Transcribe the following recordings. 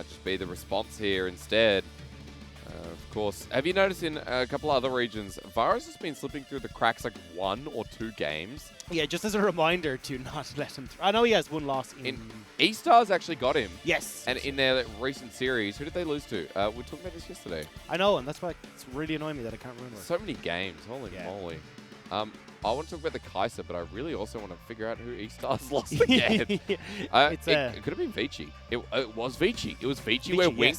Might just be the response here instead. Of course, have you noticed in a couple other regions, Varus has been slipping through the cracks like 1 or 2 games. Yeah, just as a reminder to not let him through. I know he has 1 loss in E-Stars actually got him. Yes. And in their recent series, who did they lose to? We were talking about this yesterday. I know, and that's why it's really annoying me that I can't remember. So many games, holy moly. I want to talk about the Kai'Sa, but I really also want to figure out who E-Stars lost again. It could have been Vici. It was Vici. It was Vici where Wink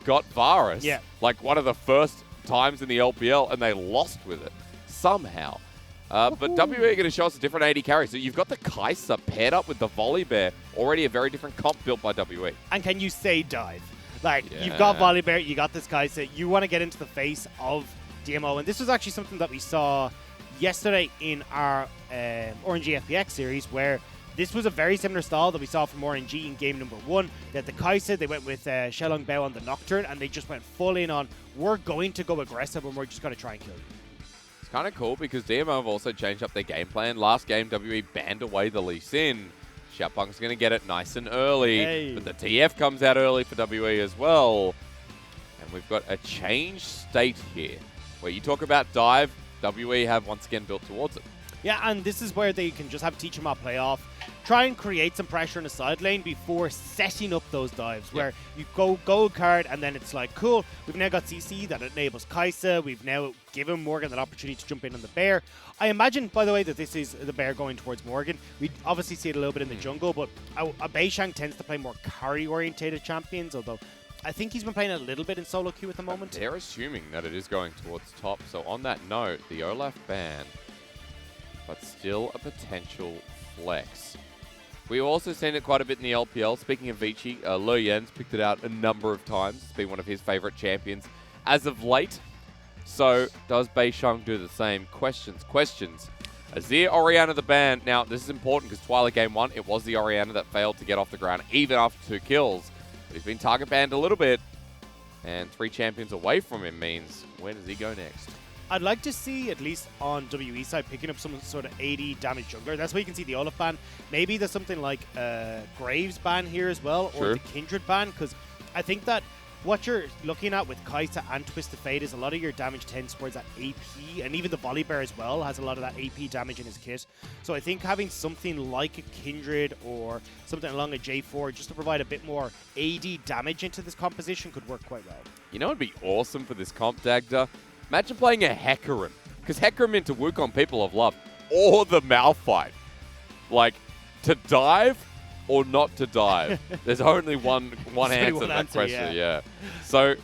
got Varus. Yeah. Like one of the first times in the LPL, and they lost with it somehow. But WE are going to show us a different AD carry. So you've got the Kai'Sa paired up with the Volley Bear, already a very different comp built by WE. And can you say dive? Like, you've got Volley Bear, you got this Kai'Sa, you want to get into the face of DMO. And this was actually something that we saw yesterday in our RNG FPX series, where this was a very similar style that we saw from RNG in game number 1. They had the Kai'Sa, they went with Shelong Bao on the Nocturne, and they just went full in on, we're going to go aggressive and we're just going to try and kill you. It's kind of cool because DMO have also changed up their game plan. Last game, WE banned away the Lee Sin. Xiaopeng's going to get it nice and early, but the TF comes out early for WE as well. And we've got a changed state here, where you talk about dive, WE have once again built towards it. Yeah, and this is where they can just have Teacher Ma play off, try and create some pressure in the side lane before setting up those dives, where you go gold card and then it's like, cool, we've now got CC that enables Kai'Sa, we've now given Morgan that opportunity to jump in on the bear. I imagine, by the way, that this is the bear going towards Morgan. We obviously see it a little bit in the jungle, but a Beishang tends to play more carry-orientated champions, although I think he's been playing a little bit in solo queue at the moment. They're assuming that it is going towards top, so on that note, the Olaf ban, but still a potential flex. We've also seen it quite a bit in the LPL. Speaking of Vici, Le Yen's picked it out a number of times. It's been one of his favorite champions as of late. So, does Beishang do the same? Questions. Azir, Orianna the ban. Now, this is important because Twilight Game 1, it was the Orianna that failed to get off the ground even after 2 kills. But he's been target banned a little bit. And 3 champions away from him means, where does he go next? I'd like to see, at least on WE side, picking up some sort of 80 damage jungler. That's where you can see the Olaf ban. Maybe there's something like Graves ban here as well, or the Kindred ban, because I think that what you're looking at with Kai'Sa and Twisted Fate is a lot of your damage tends towards that AP, and even the Volley Bear as well has a lot of that AP damage in his kit. So I think having something like a Kindred or something along a J4 just to provide a bit more AD damage into this composition could work quite well. You know what would be awesome for this comp, Dagda? Imagine playing a Hecarim, because Hecarim into Wukong people have loved, or the Malphite. Like, to dive or not to dive? There's only one answer to that question, yeah. So,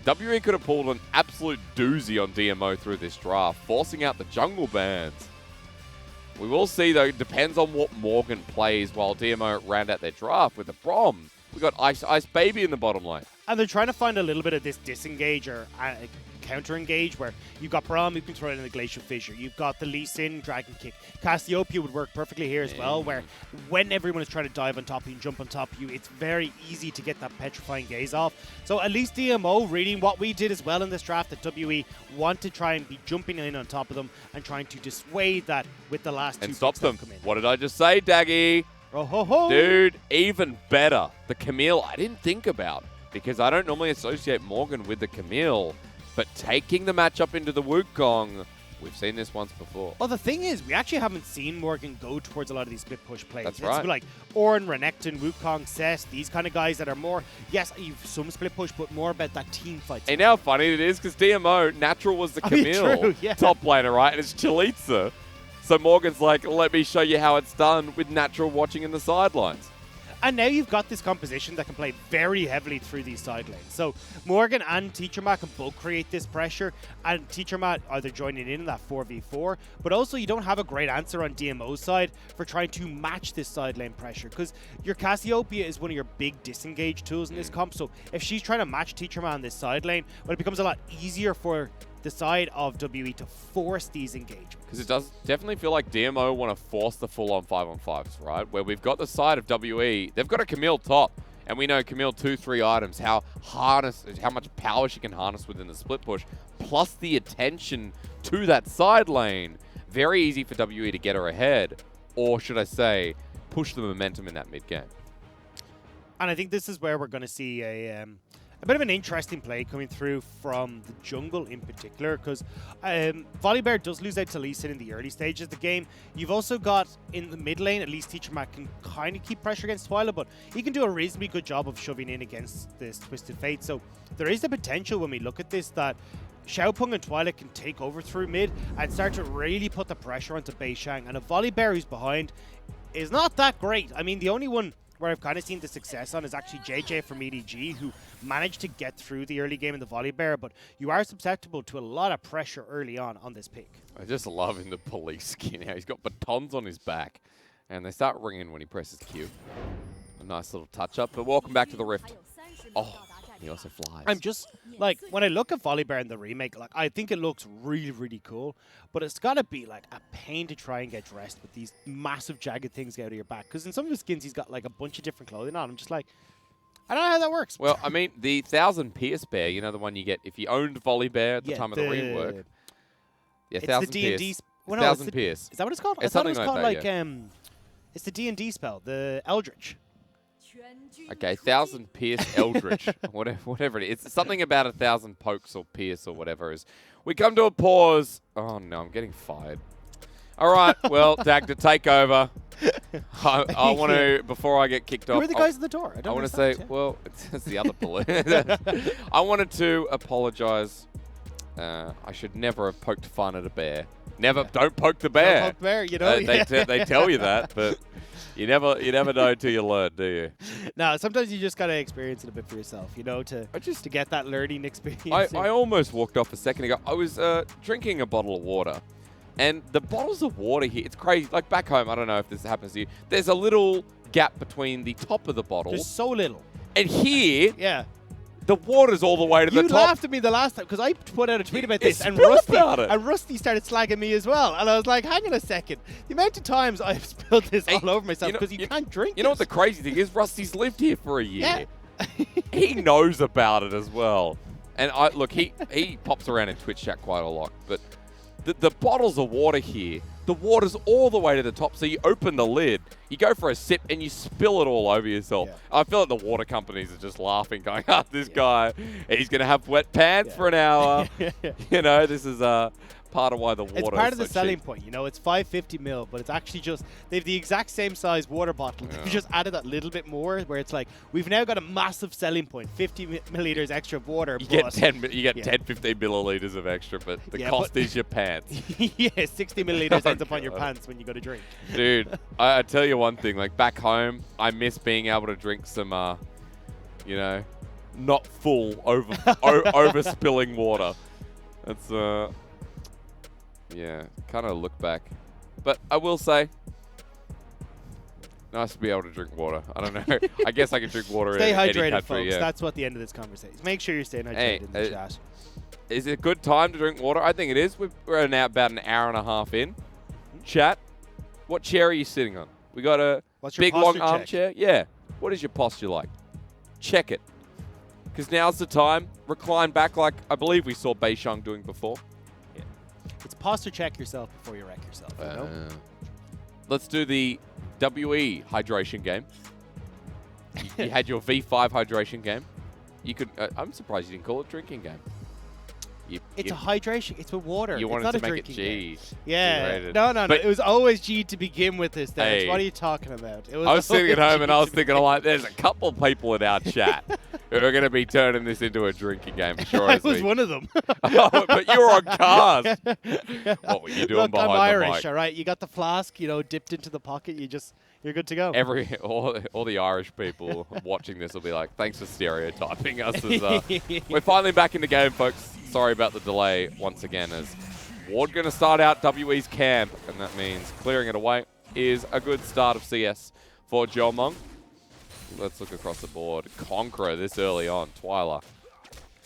WE could have pulled an absolute doozy on DMO through this draft, forcing out the jungle bans. We will see, though, it depends on what Morgan plays while DMO round out their draft with the Brom. We got Ice Baby in the bottom lane. And they're trying to find a little bit of this disengage or counter-engage, where you've got Braum who can throw it in the Glacial Fissure. You've got the Lee Sin Dragon Kick. Cassiopeia would work perfectly here as well, where when everyone is trying to dive on top of you and jump on top of you, it's very easy to get that Petrifying Gaze off. So at least DMO reading what we did as well in this draft, that WE want to try and be jumping in on top of them and trying to dissuade that with the last 2 and stop them. Come in. What did I just say, Daggy? Oh, ho, ho. Dude, even better. The Camille, I didn't think about, because I don't normally associate Morgan with the Camille. But taking the matchup into the Wukong, we've seen this once before. Well, the thing is, we actually haven't seen Morgan go towards a lot of these split push plays. That's right. It's like Ornn, Renekton, Wukong, Cess, these kind of guys that are more, yes, you've some split push, but more about that team fight. And how funny it is, because DMO, natural was the Camille top laner, right? And it's Chalitza. So Morgan's like, let me show you how it's done with natural watching in the sidelines. And now you've got this composition that can play very heavily through these side lanes. So Morgan and Teacher Ma can both create this pressure, and Teacher Ma either joining in that 4v4, but also you don't have a great answer on DMO's side for trying to match this side lane pressure, because your Cassiopeia is one of your big disengage tools in this comp. So if she's trying to match Teacher Ma on this side lane, well, it becomes a lot easier for the side of WE to force these engagements. Because it does definitely feel like DMO want to force the full-on 5-on-5s, right? Where we've got the side of WE, they've got a Camille top, and we know Camille 2-3 items, how much power she can harness within the split push, plus the attention to that side lane. Very easy for WE to get her ahead, or should I say, push the momentum in that mid game. And I think this is where we're going to see a bit of an interesting play coming through from the jungle in particular, because Volibear does lose out to Lee Sin in the early stages of the game. You've also got in the mid lane, at least Teacher Matt can kind of keep pressure against Twyla, but he can do a reasonably good job of shoving in against this Twisted Fate. So there is the potential when we look at this that Xiaopeng and Twyla can take over through mid and start to really put the pressure onto Beishang. And a Volibear who's behind is not that great. I mean, the only one where I've kind of seen the success on is actually JJ from EDG, who managed to get through the early game in the Volibear, but you are susceptible to a lot of pressure early on this pick. I just love in the police skin how he's got batons on his back, and they start ringing when he presses Q. A nice little touch-up, but welcome back to the Rift. Oh, he also flies. I'm just, like, when I look at Volibear in the remake, like, I think it looks really, really cool, but it's got to be, like, a pain to try and get dressed with these massive jagged things out of your back, because in some of his skins, he's got, like, a bunch of different clothing on. I'm just like, I don't know how that works. Well, I mean, the 1000 Pierce bear, you know, the one you get if you owned Volibear at the time of the rework. Yeah, 1000 Pierce. Well, 1000 Pierce. Is that what it's called? It's I thought it was something called, like that, like, it's the D&D spell, the Eldritch. Okay, 1000 Pierce Eldritch, whatever it is. It's something about 1000 pokes or pierce or whatever it is. We come to a pause. Oh, no, I'm getting fired. All right, well, Dagda, take over. I want to, before I get kicked off. Who are the guys at the door? I want to say, well, it's the other police. I wanted to apologize. I should never have poked fun at a bear. Never, don't poke the bear. Don't poke the bear, you know. They tell you that, but you never know until you learn, do you? No, sometimes you just gotta experience it a bit for yourself, you know, to get that learning experience. I almost walked off a second ago. I was drinking a bottle of water, and the bottles of water here, it's crazy. Like back home, I don't know if this happens to you. There's a little gap between the top of the bottle. Just so little. And here, yeah, the water's all the way to the top. You laughed at me the last time because I put out a tweet about this, and Rusty started slagging me as well. And I was like, hang on a second. The amount of times I've spilled this all over myself because you can't drink. You know what the crazy thing is? Rusty's lived here for a year. Yeah. He knows about it as well. And look, he pops around in Twitch chat quite a lot. But the bottles of water here, the water's all the way to the top. So you open the lid, you go for a sip, and you spill it all over yourself. Yeah. I feel like the water companies are just laughing, going, this guy, he's going to have wet pants for an hour. You know, this is part of why the water is It's part of the so selling cheap. point. You know, it's 550 ml, but it's actually just, they have the exact same size water bottle. Yeah. They've just added that little bit more, where it's like, we've now got a massive selling point, 50 milliliters extra of water. You get 10, 15 milliliters of extra, but the cost is your pants. Yeah, 60 milliliters ends up on your pants when you go to drink. Dude, I tell you one thing, like back home, I miss being able to drink some, you know, not full over spilling water. That's yeah, kind of look back. But I will say, nice to be able to drink water. I don't know. I guess I can drink water in any country. Stay hydrated, folks. Yeah. That's what the end of this conversation is. Make sure you're staying hydrated in the chat. Is it a good time to drink water? I think it is. We're now about an hour and a half in. Chat, what chair are you sitting on? We got a big, long armchair? Yeah. What is your posture like? Check it. Because now's the time. Recline back like I believe we saw Beishang doing before. It's posture check yourself before you wreck yourself. You know? Let's do the WE hydration game. You had your V5 hydration game. You could. I'm surprised you didn't call it drinking game. It's a hydration. It's with water. You wanted to make it G. Yeah. No. It was always G to begin with this. Hey, what are you talking about? I was sitting at home and I was thinking, like, there's a couple of people in our chat who are going to be turning this into a drinking game. Sure, I was one of them. But you were on cast. What were you doing Look, behind I'm Irish, the mic? all right? You got the flask, you know, dipped into the pocket. You're good to go. All the Irish people watching this will be like, thanks for stereotyping us. We're finally back in the game, folks. Sorry about the delay once again, as Ward going to start out WE's camp, and that means clearing it away is a good start of CS for Jeomong. Let's look across the board. Conqueror this early on. Twyla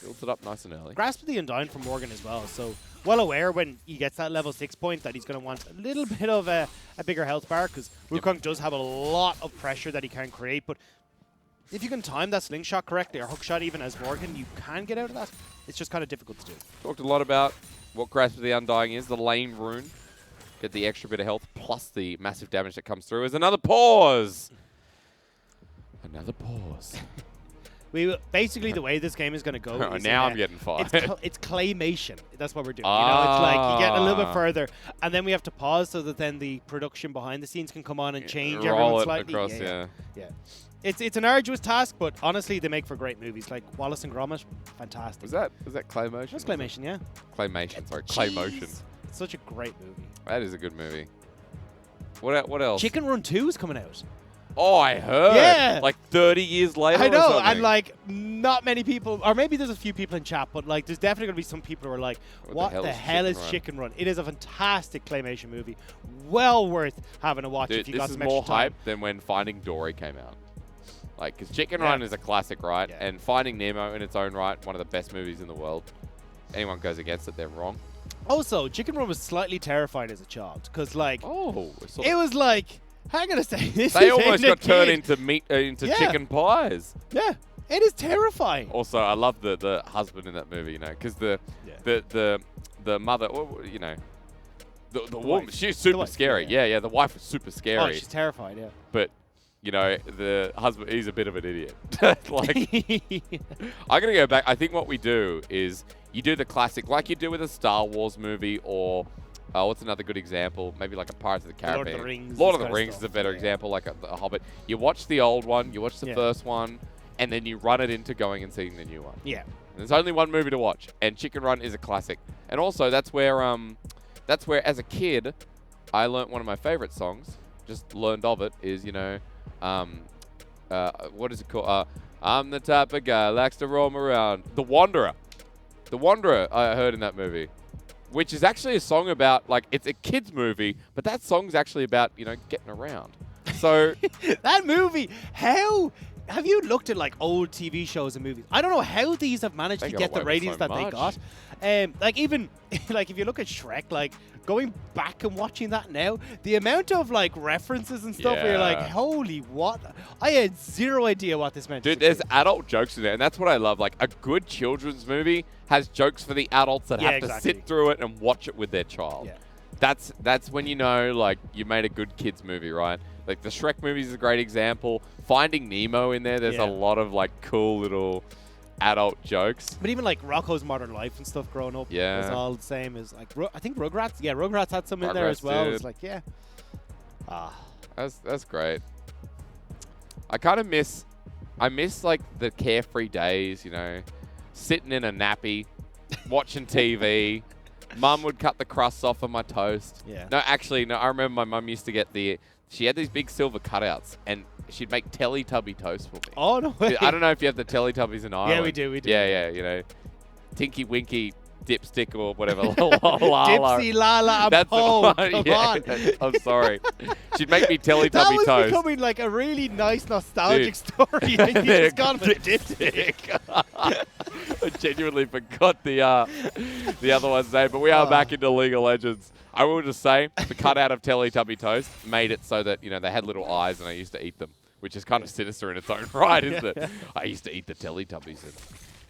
builds it up nice and early. Grasp of the Undying from Morgan as well, so well aware when he gets that level 6 point that he's going to want a little bit of a bigger health bar, because Wukong does have a lot of pressure that he can create, but if you can time that slingshot correctly, or hookshot even as Morgan, you can get out of that. It's just kind of difficult to do. Talked a lot about what Grasp of the Undying is, the lane rune. Get the extra bit of health plus the massive damage that comes through. Is another pause. Another pause. Basically the way this game is going to go. Is now I'm getting fired. It's claymation. That's what we're doing. You know, it's like you get a little bit further, and then we have to pause so that then the production behind the scenes can come on and change everyone slightly. Across, yeah. It's an arduous task, but honestly, they make for great movies. Like Wallace and Gromit, fantastic. Was that claymation? That's claymation, yeah. Claymation, sorry, claymotion. It's such a great movie. That is a good movie. What else? Chicken Run 2 is coming out. Oh, I heard. Yeah. Like 30 years later. I know, or something. and like not many people, or maybe there's a few people in chat, but like there's definitely going to be some people who are like, what the hell is Chicken Run? It is a fantastic claymation movie. Well worth having a watch. Dude, if you got some extra this is more time. hype than when Finding Dory came out. Like, because Chicken Run is a classic, right? Yeah. And Finding Nemo in its own right, one of the best movies in the world. Anyone goes against it, they're wrong. Also, Chicken Run was slightly terrifying as a child, because like, it was like, hang on a second. They almost got turned into chicken pies. Yeah, it is terrifying. Also, I love the husband in that movie, you know, because the mother, you know, the woman, she's super scary. Yeah, the wife was super scary. Oh, she's terrified, yeah. But, you know, the husband, he's a bit of an idiot. Like, I'm going to go back. I think what we do is you do the classic, like you do with a Star Wars movie, or what's another good example? Maybe like a Pirates of the Caribbean. Lord of the Rings. Lord of the Rings is a better example, like a Hobbit. You watch the old one, you watch the first one, and then you run it into going and seeing the new one. Yeah. And there's only one movie to watch, and Chicken Run is a classic. And also, that's where as a kid, I learnt one of my favorite songs. Just learned of it. Is, you know, what is it called? I'm the type of guy likes to roam around. The Wanderer. The Wanderer I heard in that movie, which is actually a song about, like, it's a kid's movie, but that song's actually about, you know, getting around. So that movie, how have you looked at like old TV shows and movies? I don't know how these have managed to get the ratings that they got. Like even like if you look at Shrek, like going back and watching that now, the amount of like references and stuff where you're like, holy what? I had zero idea what this meant. Dude, there's adult jokes in there, and that's what I love. Like, a good children's movie has jokes for the adults that have to sit through it and watch it with their child. Yeah. That's when you know, like, you made a good kids movie, right? Like, the Shrek movie is a great example. Finding Nemo in there, there's a lot of, like, cool little adult jokes. But even, like, Rocko's Modern Life and stuff growing up was all the same as, like, I think Rugrats. Yeah, Rugrats had some in there as well. It's like, That's great. I miss, like, the carefree days, you know, sitting in a nappy, watching TV. Mum would cut the crusts off of my toast. Yeah. No, actually, no. I remember my mum used to get she had these big silver cutouts, and she'd make Teletubby toast for me. Oh, no way. I don't know if you have the Teletubbies in Ireland. Yeah, we do. Yeah, you know, Tinky Winky dipstick or whatever. Dipsy, Lala, and Poe. Come on. I'm sorry. She'd make me Teletubby that was toast. becoming like a really nice nostalgic story. And you just gone with dipstick. I genuinely forgot the other one's name, but we are back into League of Legends. I will just say, the cutout of Teletubby toast made it so that, you know, they had little eyes and I used to eat them, which is kind of sinister in its own right, isn't it? I used to eat the Teletubbies and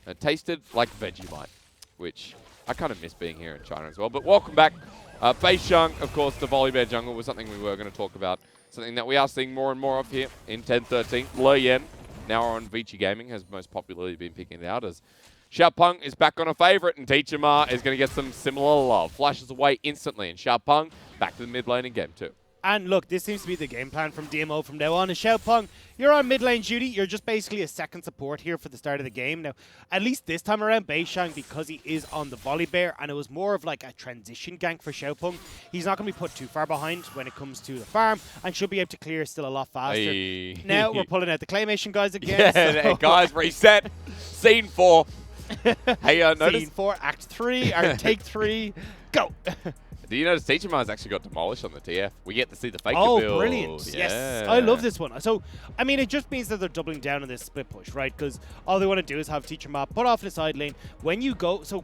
it tasted like Vegemite, which I kind of miss being here in China as well. But welcome back. Beishang, of course, the Volibear jungle was something we were going to talk about. Something that we are seeing more and more of here in 10-13. Le Yen, now on Vici Gaming, has most popularly been picking it out as Xiaopeng is back on a favorite, and Teacher Ma is going to get some similar love. Flashes away instantly, and Xiaopeng back to the mid lane in game 2. And look, this seems to be the game plan from DMO from now on. And Xiaopeng, you're on mid lane duty. You're just basically a second support here for the start of the game. Now, at least this time around, Beishang, because he is on the Volibear, and it was more of like a transition gank for Xiaopeng, he's not going to be put too far behind when it comes to the farm, and should be able to clear still a lot faster. Hey. Now, we're pulling out the claymation guys again. Yeah, so guys, reset. Scene 4. Hey, notice? Scene 4, Act 3, or Take 3, go! Do you notice Teacher Ma's actually got demolished on the TF? We get to see the FLICKR build. Oh, brilliant. Yeah. Yes. I love this one. So, I mean, it just means that they're doubling down on this split push, right? Because all they want to do is have Teacher Ma put off in the side lane. When you go, so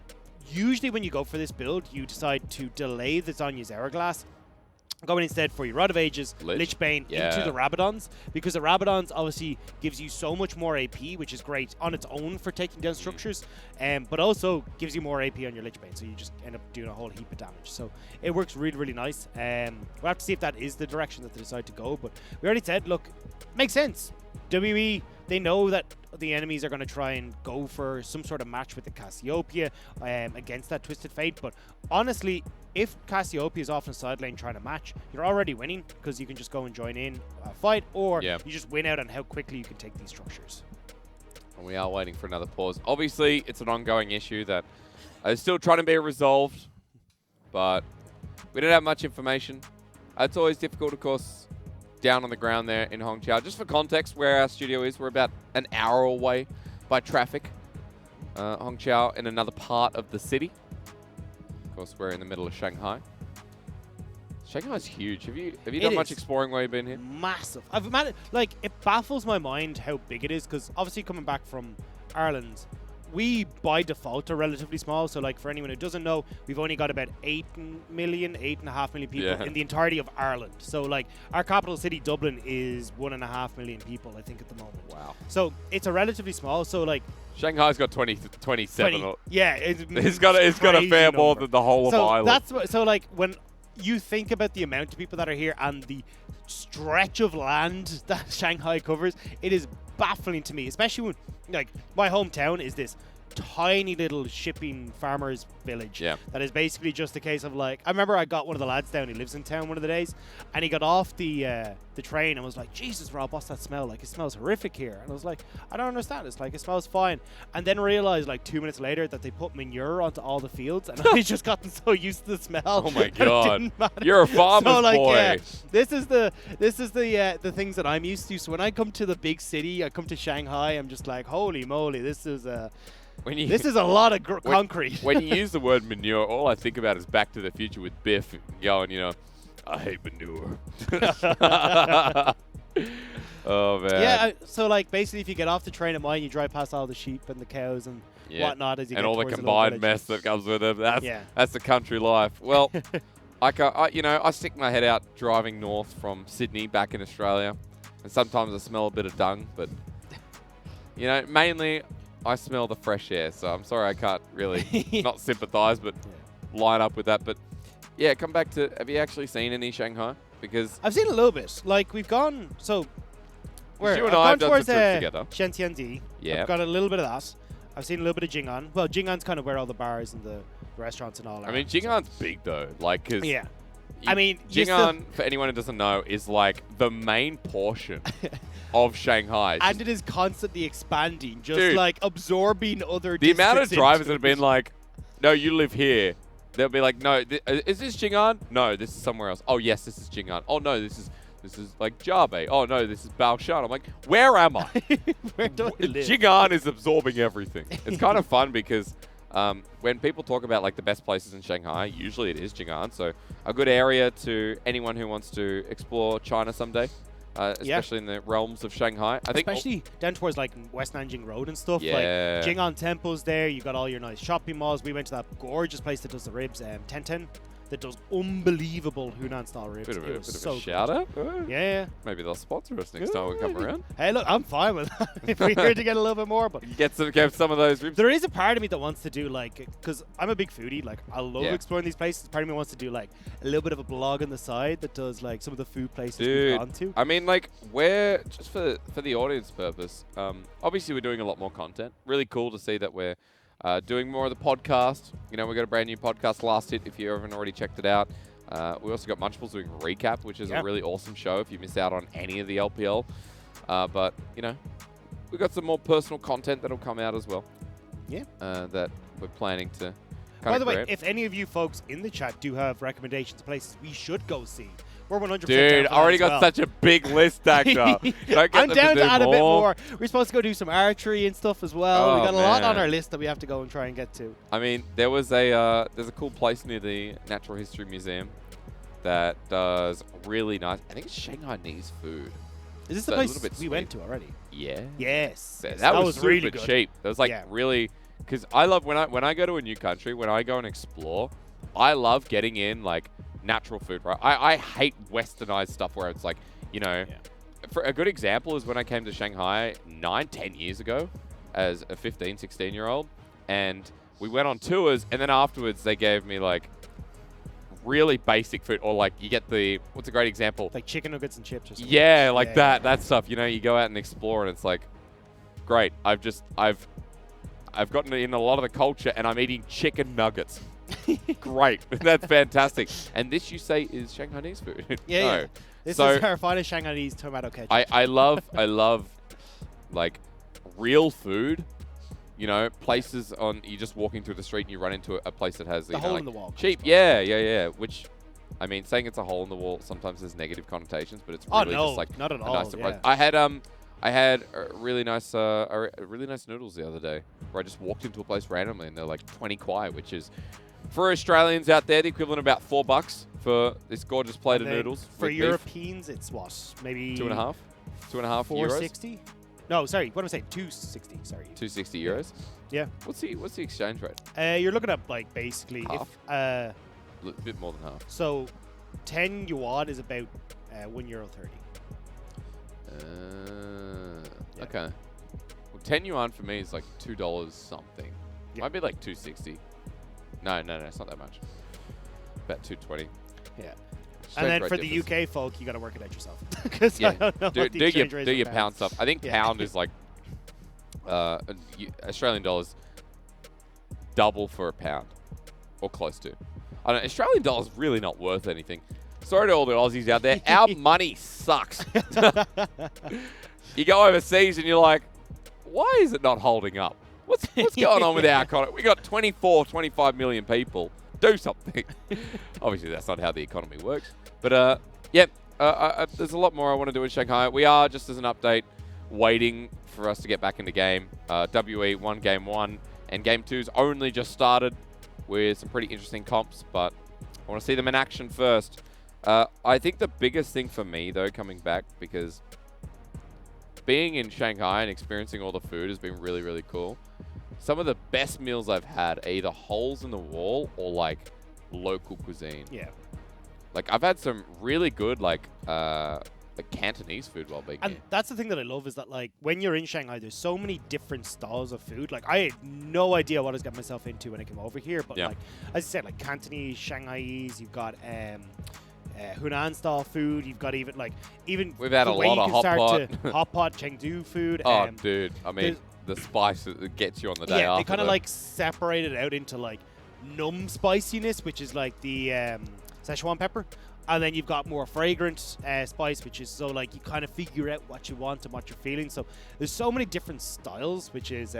usually when you go for this build, you decide to delay the Zhonya's Hourglass, going instead for your Rod of Ages, Lich Bane into the Rabadons, because the Rabadons obviously gives you so much more AP, which is great on its own for taking down structures, but also gives you more AP on your Lich Bane, so you just end up doing a whole heap of damage. So it works really, really nice. We'll have to see if that is the direction that they decide to go, but we already said, look, makes sense. WE, they know that the enemies are going to try and go for some sort of match with the Cassiopeia against that Twisted Fate. But honestly, if Cassiopeia is off on the sideline trying to match, you're already winning because you can just go and join in a fight, or you just win out on how quickly you can take these structures. And we are waiting for another pause. Obviously, it's an ongoing issue that is still trying to be resolved, but we don't have much information. It's always difficult, of course, down on the ground there in Hongqiao. Just for context, where our studio is, we're about an hour away by traffic. Hongqiao in another part of the city. Of course, we're in the middle of Shanghai. Shanghai's huge. Have you done much exploring while you've been here? Massive. It baffles my mind how big it is, because obviously coming back from Ireland, we by default are relatively small. So like for anyone who doesn't know, we've only got about 8.5 million people in the entirety of Ireland. So like our capital city Dublin is 1.5 million people, I think, at the moment. Wow. So it's a relatively small. So like Shanghai's got 27. Yeah, it's got a fair more than the whole of Ireland. That's what, so like when you think about the amount of people that are here and the stretch of land that Shanghai covers, it is baffling to me, especially when, like, my hometown is this tiny little shipping farmers village that is basically just a case of like, I remember I got one of the lads down, he lives in town one of the days, and he got off the train and was like, Jesus Rob, what's that smell? Like, it smells horrific here. And I was like, I don't understand, it's like, it smells fine. And then realized like 2 minutes later that they put manure onto all the fields, and I just gotten so used to the smell. Oh my god, you're a farmer's boy. This is the things that I'm used to. So when I come to the big city, I come to Shanghai, I'm just like, holy moly, this is this is a lot of concrete. When you use the word manure, all I think about is Back to the Future with Biff going, you know, I hate manure. Oh, man. Yeah, so like basically if you get off the train at mine, you drive past all the sheep and the cows and whatnot as you get all the towards combined mess that comes with it. That's the country life. Well, I stick my head out driving north from Sydney back in Australia, and sometimes I smell a bit of dung, but, you know, mainly I smell the fresh air, so I'm sorry I can't really not sympathize, but line up with that. But yeah, come back to, have you actually seen any Shanghai? Because I've seen a little bit. Like we've gone, so you and I have done some trips together. Shenzhen. Yeah. I've got a little bit of that. I've seen a little bit of Jing'an. Well, Jing'an's kind of where all the bars and the restaurants and all are. I mean, Jing'an's big though, like, cause I mean, Jing'an, for anyone who doesn't know, is like the main portion of Shanghai. And it is constantly expanding, just like absorbing other The amount of drivers that have been like, no, you live here. They'll be like, no, is this Jing'an? No, this is somewhere else. Oh, yes, this is Jing'an. Oh, no, this is like Jiabe. Oh, no, this is Baoshan. I'm like, where am I? Where do I live? Jing'an is absorbing everything. It's kind of fun because when people talk about like the best places in Shanghai, usually it is Jing'an. So a good area to anyone who wants to explore China someday, especially in the realms of Shanghai. I think especially down towards like West Nanjing Road and stuff. Yeah. Like Jing'an Temple's there. You got all your nice shopping malls. We went to that gorgeous place that does the ribs, Tenten, that does unbelievable Hunan style ribs. Bit of so a shout out. Yeah. Maybe they'll sponsor us next time we come around. Hey, look, I'm fine with that. If we're here to get a little bit more, but get some of those ribs. There is a part of me that wants to do like, because I'm a big foodie. Like I love exploring these places. Part of me wants to do like a little bit of a blog on the side that does like some of the food places we've gone to. I mean, like we're just for the audience purpose. Obviously, we're doing a lot more content. Really cool to see that we're doing more of the podcast. You know, we got a brand new podcast, Last Hit. If you haven't already checked it out. We also got Munchables doing Recap, which is a really awesome show if you miss out on any of the LPL. But, you know, we've got some more personal content that'll come out as well. Yeah. That we're planning to By the way, if any of you folks in the chat do have recommendations of places we should go see, we're 100% Dude, I already got such a big list stacked up. I'm down to add a bit more. We're supposed to go do some archery and stuff as well. Oh, we got a lot on our list that we have to go and try and get to. I mean, there's a cool place near the Natural History Museum that does really nice. I think it's Shanghainese food. Is this the place we went to already? Yeah. Yes. That was super really good. cheap. That was like really, because I love when I go to a new country, when I go and explore, I love getting in like natural food, right? I hate westernized stuff where it's like, you know, for a good example is when I came to Shanghai 9-10 years ago as a 15, 16-year-old, and we went on tours, and then afterwards they gave me like really basic food, or like you get the, what's a great example? Like chicken nuggets and chips or something. Yeah, like that stuff. You know, you go out and explore, and it's like, great. I've gotten in a lot of the culture, and I'm eating chicken nuggets. Great, that's fantastic. And this, you say, is Shanghainese food? Yeah, no. yeah. This is our finest Shanghainese tomato ketchup. I love like real food. You know, places on, you're just walking through the street and you run into a place that has the hole in the wall. Cheap, yeah. Which, I mean, saying it's a hole in the wall sometimes has negative connotations, but it's really just like not at a all. nice surprise. Yeah. I had really nice noodles the other day, where I just walked into a place randomly and they're like 20 kwai, which is, for Australians out there, the equivalent of about $4 for this gorgeous plate of noodles. For Europeans, it's what? Maybe 2.5 euros. 460. No, sorry. What am I saying? 260. Sorry. 260 euros. Yeah. What's the exchange rate? You're looking at like basically half. A Bit more than half. So 10 yuan is about €1.30. Okay. Well, 10 yuan for me is like $2 something. Might be like 260. No, it's not that much. About 220. Yeah. And then for the UK folk, you got to work it out yourself. Because I don't know what the exchange rate is. Do your pound stuff. I think pound is like Australian dollars double for a pound, or close to. I don't know. Australian dollars really not worth anything. Sorry to all the Aussies out there. Our money sucks. You go overseas and you're like, why is it not holding up? What's going on with our economy? We got 24, 25 million people. Do something. Obviously, that's not how the economy works. But there's a lot more I want to do in Shanghai. We are, just as an update, waiting for us to get back into game. WE won Game 1, and Game 2's only just started with some pretty interesting comps, but I want to see them in action first. I think the biggest thing for me, though, coming back, because being in Shanghai and experiencing all the food has been really, really cool. Some of the best meals I've had are either holes in the wall or like local cuisine. Yeah. Like I've had some really good like Cantonese food while being here. That's the thing that I love, is that like when you're in Shanghai, there's so many different styles of food. Like I had no idea what I was getting myself into when I came over here. But like, as I said, like Cantonese, Shanghaiese, you've got Hunan style food. You've got even we've had a lot of hot pot, hot pot Chengdu food. Oh, dude! I mean, the spice that gets you on the day after. Yeah, they kind of like separate it out into like numb spiciness, which is like the Szechuan pepper, and then you've got more fragrant spice, which is so like you kind of figure out what you want and what you're feeling. So there's so many different styles, which is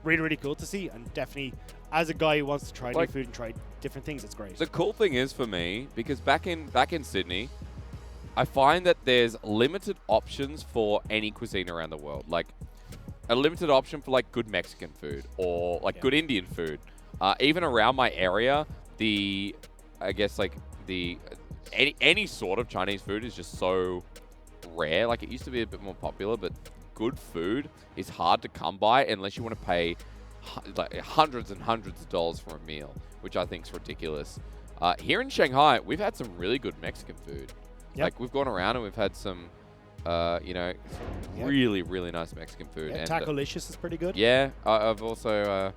really, really cool to see, and definitely as a guy who wants to try new food and try different things, it's great. The cool thing is for me, because back in Sydney, I find that there's limited options for any cuisine around the world. Like a limited option for like good Mexican food or like good Indian food. Even around my area, any sort of Chinese food is just so rare. Like it used to be a bit more popular, but good food is hard to come by unless you want to pay like hundreds and hundreds of dollars for a meal, which I think is ridiculous. Here in Shanghai, we've had some really good Mexican food. Yep. Like we've gone around and we've had some, really, really nice Mexican food. Yeah, and Tacolicious is pretty good. Yeah, I've also,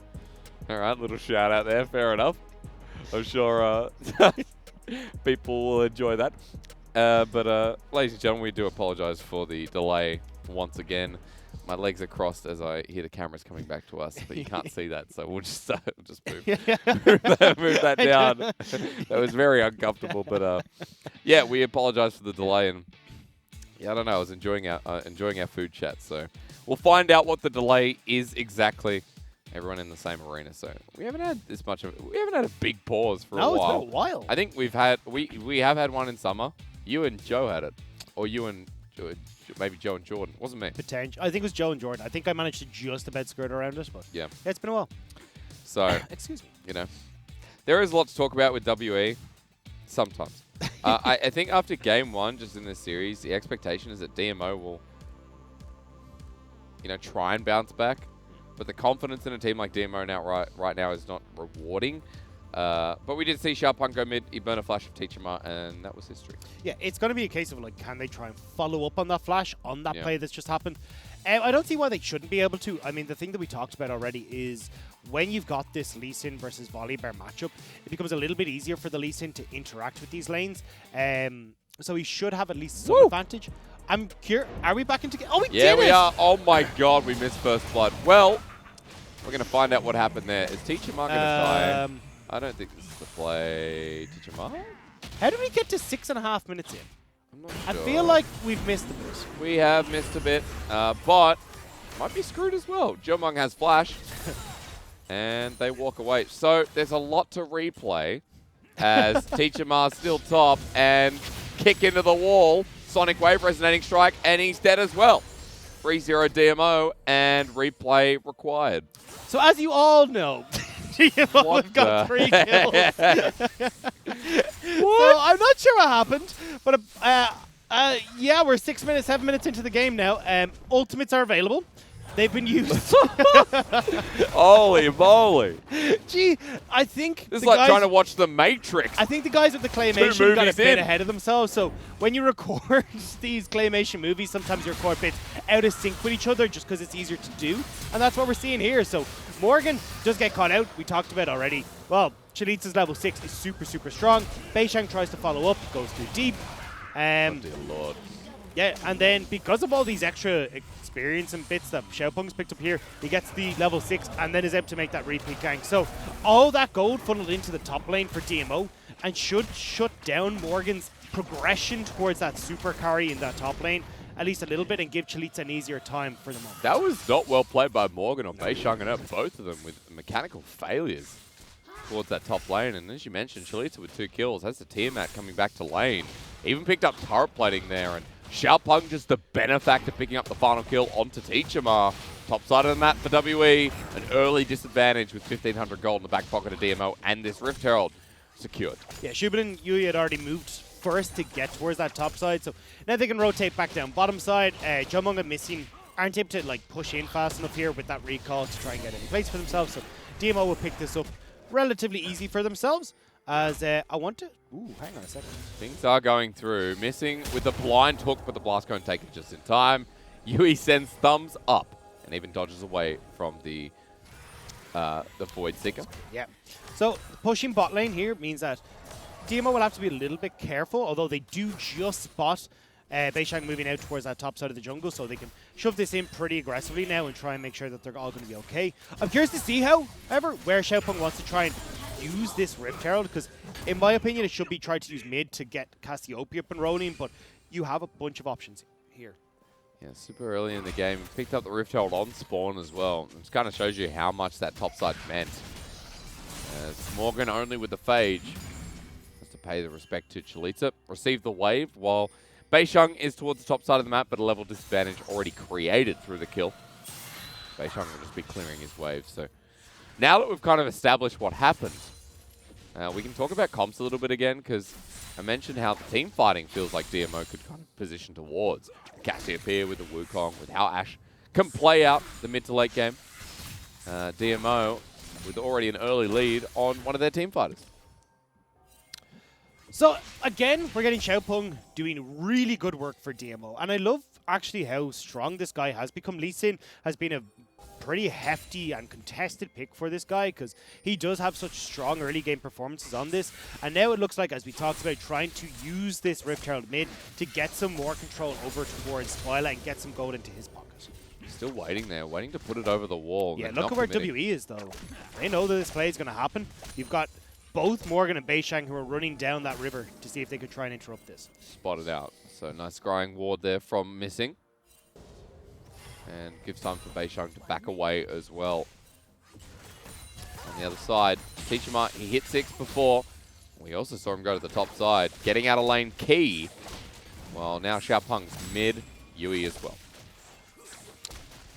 all right, little shout out there, fair enough. I'm sure people will enjoy that. But ladies and gentlemen, we do apologize for the delay once again. My legs are crossed as I hear the cameras coming back to us, but you can't see that, so we'll just move that down. That was very uncomfortable, but yeah, we apologize for the delay, and yeah, I don't know, I was enjoying our food chat, so we'll find out what the delay is exactly. Everyone in the same arena, so we haven't had this much of it. We haven't had a big pause for a while. No, it's been a while. I think we have had one in summer. You and Joe had it, or you and maybe Joe and Jordan. It wasn't me. Potential. I think it was Joe and Jordan. I think I managed to just about skirt around it, but yeah, it's been a while. So excuse me. You know, there is a lot to talk about with WE. Sometimes, I think after Game 1, just in this series, the expectation is that DMO will, try and bounce back. But the confidence in a team like DMO right now is not rewarding. But we did see Sharpunk go mid. He burned a flash of Teachama, and that was history. Yeah, it's going to be a case of, like, can they try and follow up on that flash, on that play that's just happened? I don't see why they shouldn't be able to. I mean, the thing that we talked about already is when you've got this Lee Sin versus Volibear matchup, it becomes a little bit easier for the Lee Sin to interact with these lanes. So he should have at least some advantage. I'm curious. Are we back into game? Oh, we did it! Yeah, we are. Oh my god, we missed first blood. Well, we're going to find out what happened there. Is Teacher Ma going to die? I don't think this is the play. Teacher Ma? How did we get to 6.5 minutes in? I'm not sure. I feel like we've missed a bit. We have missed a bit, but might be screwed as well. Jomung has flash, and they walk away. So there's a lot to replay as Teacher Ma's still top and kick into the wall. Sonic Wave resonating strike, and he's dead as well. 3-0 DMO and replay required. So as you all know, DMO have got 3 kills. So I'm not sure what happened, but yeah, we're 7 minutes into the game now. Ultimates are available. They've been used. Holy moly. Gee, I think this is like trying to watch The Matrix. I think the guys with the claymation got a bit ahead of themselves. So when you record these claymation movies, sometimes you record bits out of sync with each other just because it's easier to do. And that's what we're seeing here. So Morgan does get caught out. We talked about already. Well, Chalitza's level 6 is super, super strong. Beishang tries to follow up, goes too deep. Oh dear Lord. Yeah, and then because of all these extra experience and bits that Xiaopeng's picked up here, he gets the level 6 and then is able to make that repeat gank. So all that gold funneled into the top lane for DMO and should shut down Morgan's progression towards that super carry in that top lane at least a little bit and give Chalitza an easier time for the moment. That was not well played by Morgan or Beishang, and both of them with mechanical failures towards that top lane. And as you mentioned, Chalitza with 2 kills has the Tiamat coming back to lane. Even picked up turret plating there, and Xiaopeng just the benefactor picking up the final kill onto Teacher Ma. Top side of the map for WE, an early disadvantage with 1,500 gold in the back pocket of DMO, and this Rift Herald secured. Yeah, Shubin and Yui had already moved first to get towards that top side, so now they can rotate back down bottom side. Jomung and Missing aren't able to like push in fast enough here with that recall to try and get any place for themselves, so DMO will pick this up relatively easy for themselves. As I want to... Ooh, hang on a second. Things are going through. Missing with the blind hook, but the blast cone taken just in time. Yui sends thumbs up and even dodges away from the Void Seeker. Yeah. So pushing bot lane here means that DMO will have to be a little bit careful, although they do just spot Beishang moving out towards that top side of the jungle, so they can shove this in pretty aggressively now and try and make sure that they're all going to be okay. I'm curious to see, however, where Xiaopeng wants to try and use this Rift Herald, because in my opinion it should be tried to use mid to get Cassiopeia up and rolling, but you have a bunch of options here. Yeah, super early in the game. Picked up the Rift Herald on spawn as well. It kind of shows you how much that top side meant. As Morgan only with the Phage has to pay the respect to Chalitza. Receive the wave while Beishang is towards the top side of the map, but a level disadvantage already created through the kill. Beishang will just be clearing his wave. So now that we've kind of established what happened, we can talk about comps a little bit again, because I mentioned how the team fighting feels like DMO could kind of position towards. Cassiopeia with the Wukong, with how Ashe can play out the mid to late game. DMO with already an early lead on one of their team fighters. So again, we're getting Xiaopeng doing really good work for DMO, and I love actually how strong this guy has become. Lee Sin has been a pretty hefty and contested pick for this guy because he does have such strong early game performances on this, and now it looks like, as we talked about, trying to use this Rift Herald mid to get some more control over towards Twilight and get some gold into his pocket. Still waiting there, waiting to put it over the wall. Yeah, look at where WE is though. They know that this play is going to happen. You've got both Morgan and Beishang who are running down that river to see if they could try and interrupt this. Spotted out. So nice scrying ward there from Missing. And gives time for Beishang to back away as well. On the other side, Teacher Ma, he hit 6 before. We also saw him go to the top side, getting out of lane key. Well, now Xiaopeng's mid, Yui as well.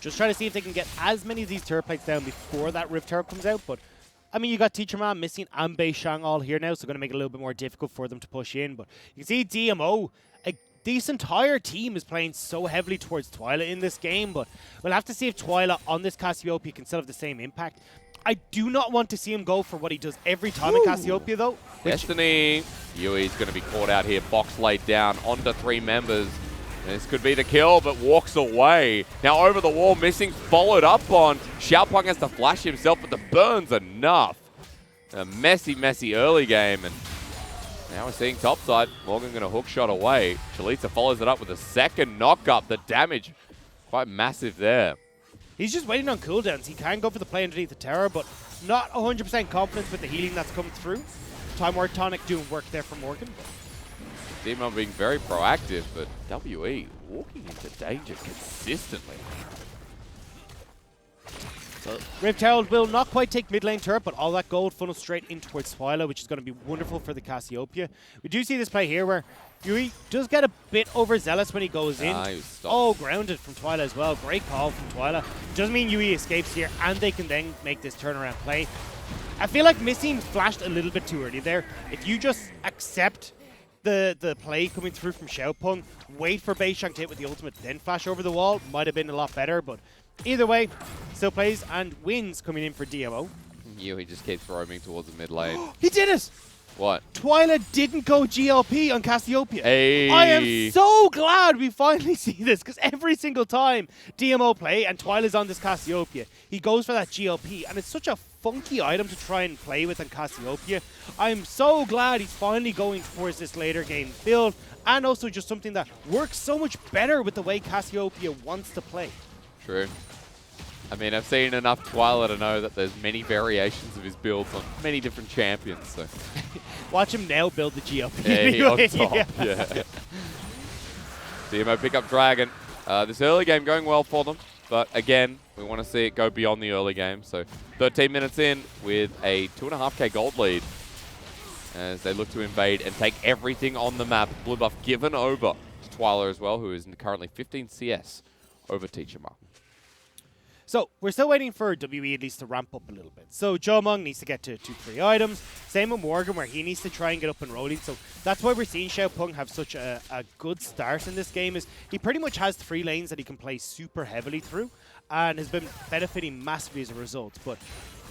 Just trying to see if they can get as many of these turret plates down before that Rift Herald comes out, but I mean, you got Teacher Ma, Missing, and Beishang all here now, so going to make it a little bit more difficult for them to push in. But you can see DMO, this entire team is playing so heavily towards Twilight in this game, but we'll have to see if Twilight on this Cassiopeia can still have the same impact. I do not want to see him go for what he does every time in Cassiopeia, though. Destiny. Yui's going to be caught out here. Box laid down onto 3 members. This could be the kill, but walks away. Now over the wall, missing, followed up on. Xiaopeng has to flash himself, but the burn's enough. A messy, messy early game, and now we're seeing topside. Morgan going to hook shot away. Chalitza follows it up with a second knock-up. The damage quite massive there. He's just waiting on cooldowns. He can go for the play underneath the tower, but not 100% confidence with the healing that's come through. Time War Tonic doing work there for Morgan. DMO being very proactive, but WE walking into danger consistently. So Rift Herald will not quite take mid lane turret, but all that gold funnels straight in towards Twyla, which is going to be wonderful for the Cassiopeia. We do see this play here where Yui does get a bit overzealous when he goes in. Oh, grounded from Twyla as well. Great call from Twyla. Doesn't mean Yui escapes here, and they can then make this turnaround play. I feel like Missing flashed a little bit too early there. If you just accept the play coming through from Xiaopeng, wait for Beishang to hit with the ultimate, then flash over the wall, might have been a lot better, but either way, still plays and wins coming in for DMO. Yui just keeps roaming towards the mid lane. He did it! What? Twyla didn't go GLP on Cassiopeia. Hey. I am so glad we finally see this, because every single time DMO play and Twyla's on this Cassiopeia, he goes for that GLP, and it's such a funky item to try and play with on Cassiopeia. I'm so glad he's finally going towards this later game build, and also just something that works so much better with the way Cassiopeia wants to play. True. I mean, I've seen enough Twyla to know that there's many variations of his builds on many different champions. So watch him now build the GLP. Yeah, on top. Yeah. DMO pick up Dragon. This early game going well for them, but again, we want to see it go beyond the early game. So 13 minutes in with a 2.5k gold lead as they look to invade and take everything on the map. Blue buff given over to Twyla as well, who is currently 15 CS over Teacher Mark. So we're still waiting for WE at least to ramp up a little bit. So Jomong needs to get to 2-3 items. Same with Morgan, where he needs to try and get up and rolling. So that's why we're seeing Xiaopeng have such a good start in this game. Is he pretty much has 3 lanes that he can play super heavily through, and has been benefiting massively as a result. But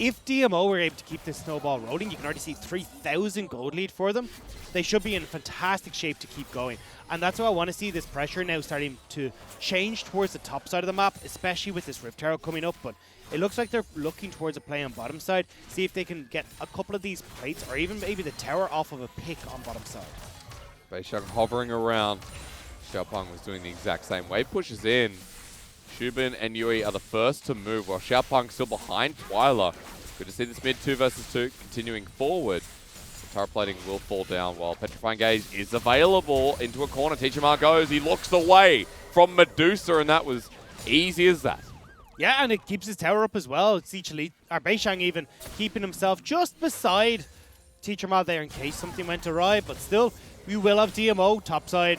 if DMO were able to keep this snowball rolling, you can already see 3,000 gold lead for them. They should be in fantastic shape to keep going. And that's why I want to see this pressure now starting to change towards the top side of the map, especially with this Rift Herald coming up. But it looks like they're looking towards a play on bottom side, see if they can get a couple of these plates, or even maybe the tower off of a pick on bottom side. Beishang hovering around. Xiaopeng was doing the exact same way. Pushes in. Shubin and Yui are the first to move, while Xiaopeng still behind Twyla. Good to see this mid 2 versus 2 continuing forward. The turret plating will fall down while Petrifying Gaze is available into a corner. Teacher goes, he looks away from Medusa, and that was easy as that. Yeah, and it keeps his tower up as well. See Beishang even keeping himself just beside Teacher there in case something went awry, but still, we will have DMO topside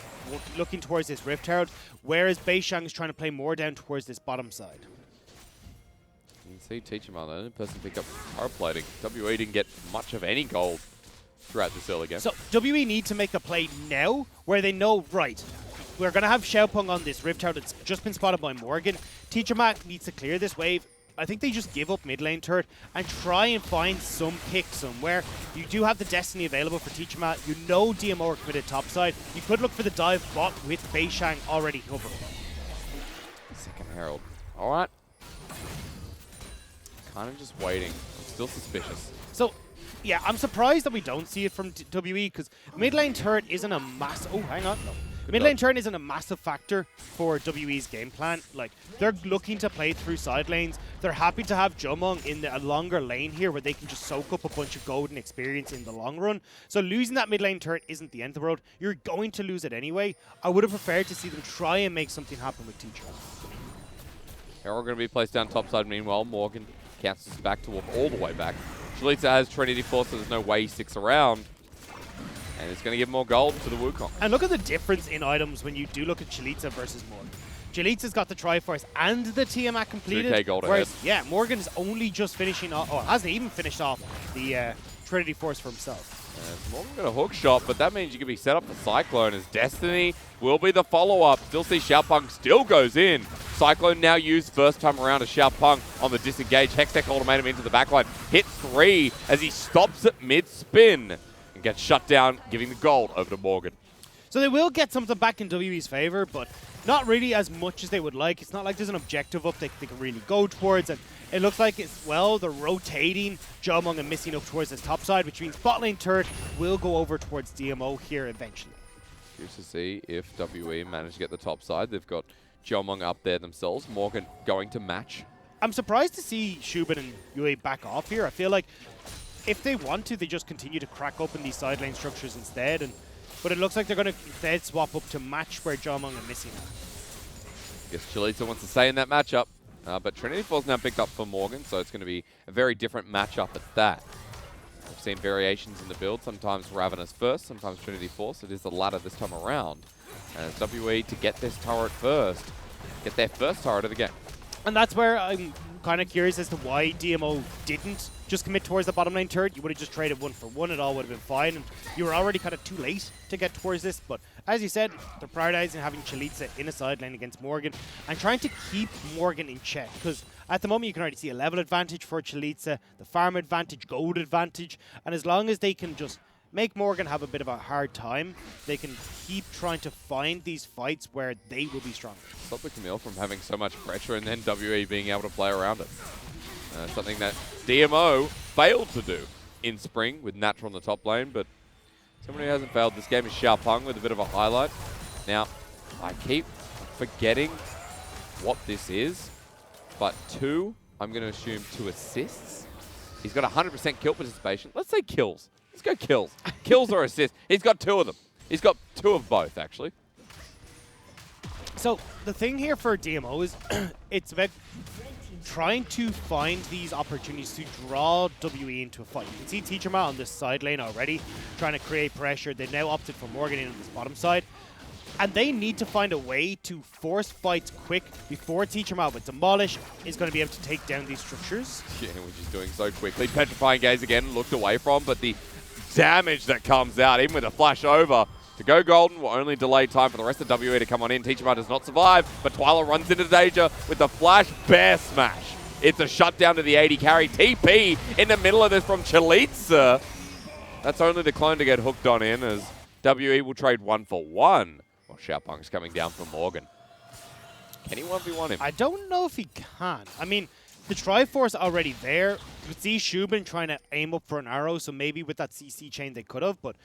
looking towards this Rift Herald, whereas Beishang is trying to play more down towards this bottom side. You can see Teacher the only person pick up power plating. WE didn't get much of any gold throughout this early game. So WE need to make a play now where they know, right, we're going to have Xiaopeng on this Rift Herald that's just been spotted by Morgan. Teacher needs to clear this wave. I think they just give up mid lane turret and try and find some pick somewhere. You do have the Destiny available for Teacher. You know DMO are committed topside. You could look for the dive bot with Beishang already covered. Second Herald. All right. Kind of just waiting. I'm still suspicious. So, yeah, I'm surprised that we don't see it from WE, because mid lane turret isn't a massive... Oh, hang on. No. Mid lane turret isn't a massive factor for WE's game plan. Like, they're looking to play through side lanes. They're happy to have Jomong in a longer lane here where they can just soak up a bunch of golden experience in the long run. So losing that mid lane turret isn't the end of the world. You're going to lose it anyway. I would have preferred to see them try and make something happen with Teacher. Herald going to be placed down topside. Meanwhile, Morgan cancels back to walk all the way back. Chalitza has Trinity Force, so there's no way he sticks around. And it's going to give more gold to the Wukong. And look at the difference in items when you do look at Chalitza versus Morgan. Chalitza's got the Triforce and the Tiamat completed. 2k gold whereas, ahead. yeah, Morgan is only just finishing off, or hasn't even finished off the Trinity Force for himself. Morgan got a hook shot, but that means you can be set up for Cyclone, as Destiny will be the follow-up. Still see Xiaopeng still goes in. Cyclone now used first time around as Xiaopeng on the disengage. Hextech ultimatum into the backline. Hit 3 as he stops at mid-spin and gets shut down, giving the gold over to Morgan. So they will get something back in WE's favor, but not really as much as they would like. It's not like there's an objective up they can really go towards, and it looks like it's, well, they're rotating Jomong and missing up towards this top side, which means bot lane turret will go over towards DMO here eventually. Curious to see if WE manage to get the top side. They've got Jomong up there themselves. Morgan going to match. I'm surprised to see Shubin and Yue back off here. I feel like if they want to, they just continue to crack open these side lane structures instead. But it looks like they're going to instead swap up to match where Jomong are missing. Guess Chalita wants to stay in that matchup. But Trinity Force now picked up for Morgan, so it's going to be a very different matchup at that. We've seen variations in the build, sometimes Ravenous first, sometimes Trinity Force. It is the latter this time around. As WE to get this turret first, get their first turret of the game. And that's where I'm kind of curious as to why DMO didn't just commit towards the bottom lane turret. You would have just traded 1 for 1. It all would have been fine. And you were already kind of too late to get towards this. But as you said, they're prioritizing having Chalitza in a side lane against Morgan and trying to keep Morgan in check. Because at the moment, you can already see a level advantage for Chalitza, the farm advantage, gold advantage. And as long as they can just make Morgan have a bit of a hard time, they can keep trying to find these fights where they will be stronger. Stop the Camille from having so much pressure and then WE being able to play around it. Something that DMO failed to do in spring with Natural in the top lane, but someone who hasn't failed this game is Xiaopeng with a bit of a highlight. Now, I keep forgetting what this is, but I'm going to assume 2 assists. He's got 100% kill participation. Let's say kills. Let's go kills. Kills or assists. He's got 2 of them. He's got 2 of both, actually. So the thing here for DMO is it's about trying to find these opportunities to draw WE into a fight. You can see Teacher Ma on this side lane already, trying to create pressure. They've now opted for Morgan in on this bottom side. And they need to find a way to force fights quick before Teacher Ma with Demolish is going to be able to take down these structures. Yeah, which is doing so quickly. Petrifying Gaze again, looked away from, but the damage that comes out, even with a flash over, to go golden will only delay time for the rest of WE to come on in. Teacher Ma does not survive, but Twyla runs into danger with the flash bear smash. It's a shutdown to the 80 carry. TP in the middle of this from Chalitza. That's only the clone to get hooked on in, as WE will trade 1 for 1. Well, Xiaopeng's coming down for Morgan. Can he 1v1 him? I don't know if he can. I mean, the Triforce already there. You could see Shubin trying to aim up for an arrow, so maybe with that CC chain they could have, but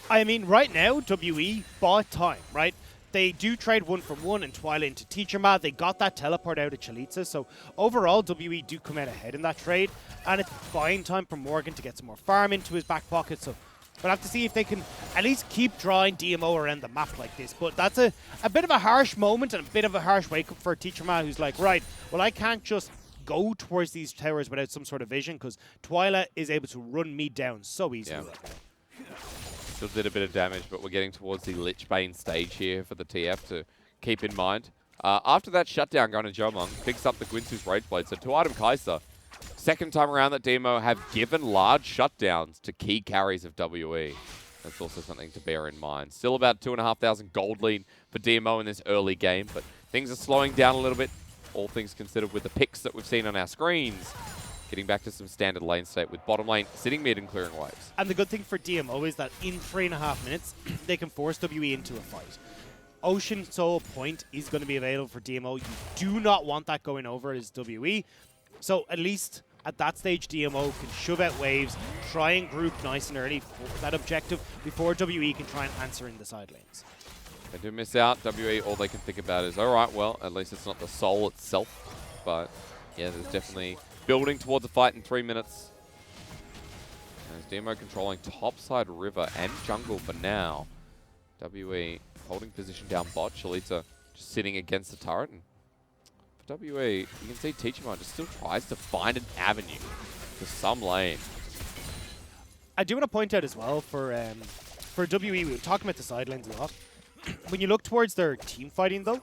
I mean, right now, WE bought time, right? They do trade 1 for 1 and Twyla into Teacher Ma. They got that teleport out of Chalitza, so overall, WE do come out ahead in that trade, and it's buying time for Morgan to get some more farm into his back pocket, so we'll have to see if they can at least keep drawing DMO around the map like this. But that's a bit of a harsh moment and a bit of a harsh wake-up for Teacher Ma, who's like, right, well, I can't just go towards these towers without some sort of vision, because Twyla is able to run me down so easily. Yeah. Still did a bit of damage, but we're getting towards the Lichbane stage here for the TF to keep in mind. After that shutdown going to Jomong, picks up the Gwinsu's Rage Blade. So 2-item Kai'Sa. Second time around that DMO have given large shutdowns to key carries of WE. That's also something to bear in mind. Still about 2,500 gold lead for DMO in this early game, but things are slowing down a little bit, all things considered, with the picks that we've seen on our screens. Getting back to some standard lane state with bottom lane sitting mid and clearing waves. And the good thing for DMO is that in 3.5 minutes, they can force WE into a fight. Ocean Soul Point is going to be available for DMO. You do not want that going over as WE. So at least at that stage, DMO can shove out waves, try and group nice and early for that objective before WE can try and answer in the side lanes. They do miss out. WE, all they can think about is, all right, well, at least it's not the soul itself. But yeah, there's definitely building towards a fight in 3 minutes. As DMO controlling topside river and jungle for now. WE holding position down bot. Chalitza just sitting against the turret. And for WE, you can see Teacher Ma just still tries to find an avenue to some lane. I do want to point out as well for WE, we were talking about the side lanes a lot. When you look towards their team fighting though,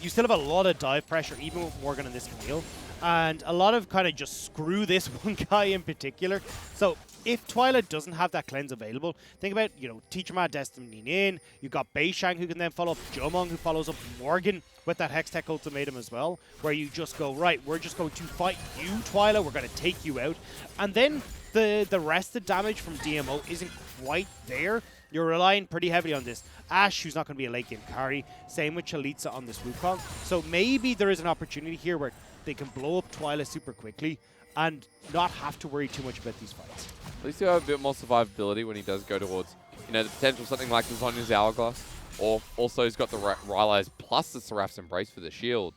you still have a lot of dive pressure even with Morgan and this Camille. And a lot of kind of just screw this one guy in particular. So if Twyla doesn't have that cleanse available, think about, you know, Teacher Ma Destiny in. You've got Beishang who can then follow up Jomong, who follows up Morgan with that Hextech ultimatum as well, where you just go, right, we're just going to fight you, Twyla. We're going to take you out. And then the rest of the damage from DMO isn't quite there. you're relying pretty heavily on this Ashe, who's not going to be a late game carry. Same with Chalitza on this Wukong. So maybe there is an opportunity here where they can blow up Twyla super quickly and not have to worry too much about these fights. At least he'll have a bit more survivability when he does go towards, you know, the potential of something like Lasagna's Hourglass. Or also he's got the Rylai's plus the Seraph's Embrace for the shield.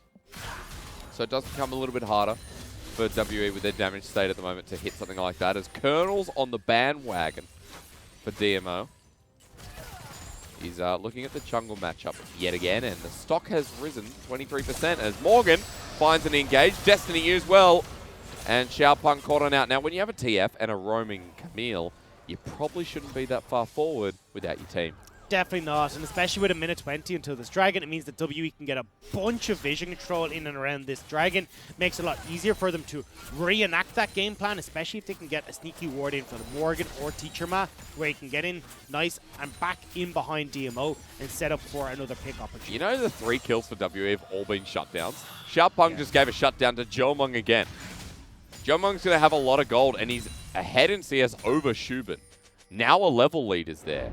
So it does become a little bit harder for WE with their damage state at the moment to hit something like that, as Colonel's on the bandwagon for DMO. He's looking at the jungle matchup yet again, and the stock has risen 23% as Morgan finds an engage. Destiny as well, and Xiaopeng caught on out. Now, when you have a TF and a roaming Camille, you probably shouldn't be that far forward without your team. Definitely not, and especially with a minute 20 until this dragon, it means that WE can get a bunch of vision control in and around this dragon. Makes it a lot easier for them to reenact that game plan, especially if they can get a sneaky ward in for the Morgan or Teacher Ma, where he can get in nice and back in behind DMO and set up for another pick opportunity. You know the 3 kills for WE have all been shutdowns? Xiaopeng just gave a shutdown to Jomung again. Jomung's going to have a lot of gold, and he's ahead in CS over Shubin. Now a level lead is there.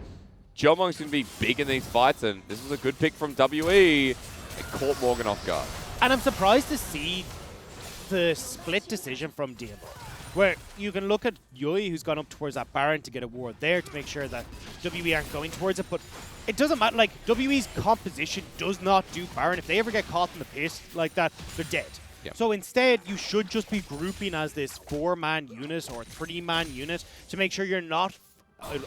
Jomung's going to be big in these fights, and this was a good pick from WE. It caught Morgan off guard. And I'm surprised to see the split decision from DMO, where you can look at Yui, who's gone up towards that Baron to get a ward there to make sure that WE aren't going towards it, but it doesn't matter. Like, WE's composition does not do Baron. If they ever get caught in the pit like that, they're dead. Yep. So instead, you should just be grouping as this 4-man unit or 3-man unit to make sure you're not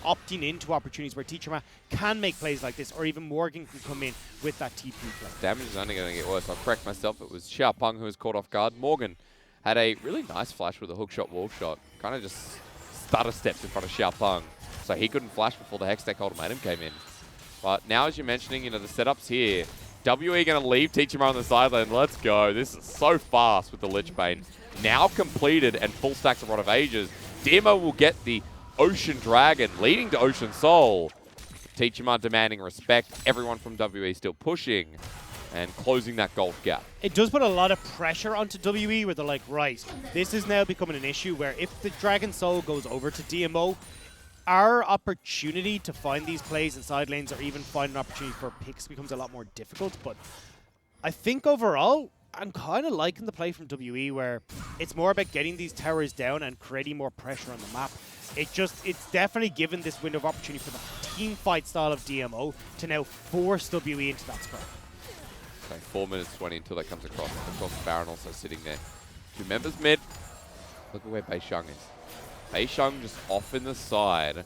opting into opportunities where Teacher Ma can make plays like this, or even Morgan can come in with that TP play. Damage is only going to get worse. I'll correct myself. It was Xiaopeng who was caught off guard. Morgan had a really nice flash with a hookshot, wall shot. Kind of just stutter steps in front of Xiaopeng, so he couldn't flash before the Hextech ultimatum came in. But now, as you're mentioning, you know, the setups here, WE going to leave Teacher Ma on the sideline. Let's go. This is so fast with the Lich Bane. Now completed and full stacks of Rod of Ages. DMO will get the Ocean Dragon, leading to Ocean Soul. Teacher Ma demanding respect. Everyone from WE still pushing and closing that gold gap. It does put a lot of pressure onto WE where they're like, right, this is now becoming an issue where if the Dragon Soul goes over to DMO, our opportunity to find these plays in side lanes or even find an opportunity for picks becomes a lot more difficult. But I think overall, I'm kind of liking the play from WE where it's more about getting these towers down and creating more pressure on the map. It's definitely given this window of opportunity for the team fight style of DMO to now force WE into that spot. So 4 minutes 20 until that comes across. Of course, Baron also sitting there. 2 members mid. Look at where Beisheng is. Beisheng just off in the side,